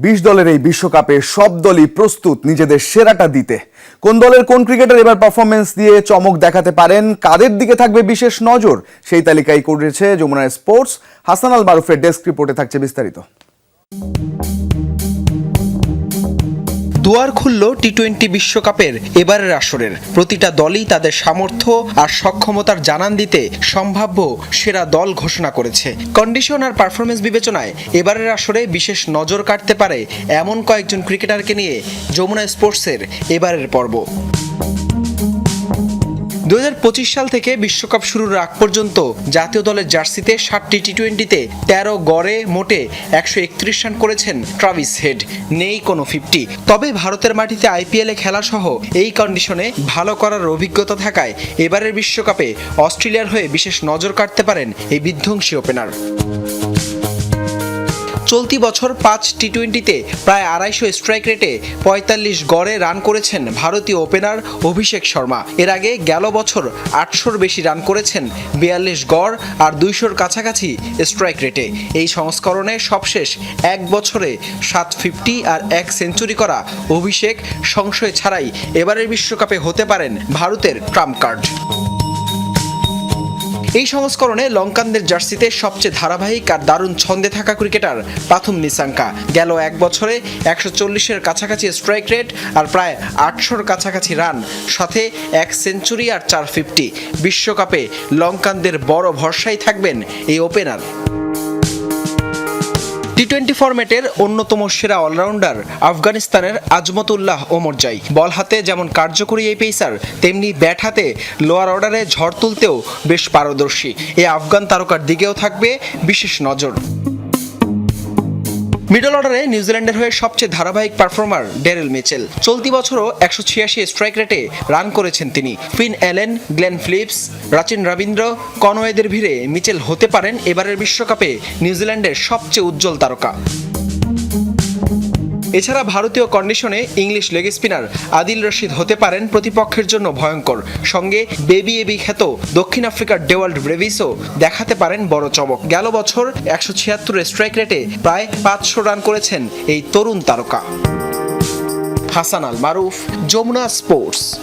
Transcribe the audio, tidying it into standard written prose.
20 দলের এই বিশ্বকাপে সব দলই প্রস্তুত নিজেদের সেরাটা দিতে। কোন দলের কোন ক্রিকেটার এবার পারফরমেন্স দিয়ে চমক দেখাতে পারেন, কাদের দিকে থাকবে বিশেষ নজর, সেই তালিকাই করেছে যমুনা স্পোর্টস। হাসান আল মারুফের ডেস্ক রিপোর্টে থাকছে বিস্তারিত। দুয়ার খুলল টি-20 বিশ্বকাপের এবারের আসরের। প্রতিটা দলই তাদের সামর্থ্য আর সক্ষমতার জানান দিতে সম্ভাব্য সেরা দল ঘোষণা করেছে। কন্ডিশন আর পারফরমেন্স বিবেচনায় এবারের আসরে বিশেষ নজর কাটতে পারে এমন কয়েকজন ক্রিকেটারকে নিয়ে যমুনা স্পোর্টসের এবারের পর্ব। 2025 সাল থেকে বিশ্বকাপ শুরুর আগ পর্যন্ত জাতীয় দলের জার্সিতে 7টি টি-20তে 13 গড়ে মোটে 131 রান করেছেন ট্রাভিস হেড। নেই কোনো 50। তবে ভারতের মাটিতে আইপিএলে খেলা সহ এই কন্ডিশনে ভালো করার অভিজ্ঞতা থাকায় এবারের বিশ্বকাপে অস্ট্রেলিয়ার হয়ে বিশেষ নজর কাটতে পারেন এই বিধ্বংসী ওপেনার। চলতি বছর 5 টি-20তে প্রায় 250 স্ট্রাইক রেটে 45 গড়ে রান করেছেন ভারতীয় ওপেনার অভিষেক শর্মা। এর আগে গেল বছর 800-র বেশি রান করেছেন 42 গড় আর 200-র কাছাকাছি স্ট্রাইক রেটে। এই সংস্করণে সবশেষ এক বছরে 750 আর 1 সেঞ্চুরি করা অভিষেক সংশয় ছাড়াই এবারের বিশ্বকাপে হতে পারেন ভারতের ট্রাম্প কার্ড। এই সংস্করণে লঙ্কানদের জার্সিতে সবচেয়ে ধারাবাহিক আর দারুণ ছন্দে থাকা ক্রিকেটার পাথুম নিসাঙ্কা। গেল এক বছরে 140-এর কাছাকাছি স্ট্রাইক রেট আর প্রায় 800-র কাছাকাছি রান, সাথে 1 সেঞ্চুরি আর 450। বিশ্বকাপে লঙ্কানদের বড় ভরসাই থাকবেন এই ওপেনার। টি-20 ফরম্যাটের অন্যতম সেরা অলরাউন্ডার আফগানিস্তানের আজমতুল্লাহ ওমরজাই। বল হাতে যেমন কার্যকরী এই পেসার, তেমনি ব্যাট হাতে লোয়ার অর্ডারে ঝড় তুলতেও বেশ পারদর্শী। এই আফগান তারকার দিকেও থাকবে বিশেষ নজর। মিডল অর্ডারে নিউজিল্যান্ডের হয়ে সবচেয়ে ধারাবাহিক পারফর্মার ড্যারেল মিচেল। চলতি বছরও 186 স্ট্রাইক রেটে রান করেছেন তিনি। Finn Allen, Glenn Phillips, Rachin Ravindra, কনওয়েদের ভিড়ে মিচেল হতে পারেন এবারের বিশ্বকাপে নিউজিল্যান্ডের সবচেয়ে উজ্জ্বল তারকা। এছাড়া ভারতীয় কন্ডিশনে English leg spinner Adil Rashid হতে পারেন প্রতিপক্ষের জন্য ভয়ঙ্কর। সঙ্গে বেবি এবি খ্যাত দক্ষিণ আফ্রিকার ডেওয়াল্ড ব্রেভিসও দেখাতে পারেন বড় চমক। গেল বছর 176 স্ট্রাইক রেটে প্রায় 500 রান করেছেন এই তরুণ তারকা। হাসান আল মারুফ, যমুনা স্পোর্টস।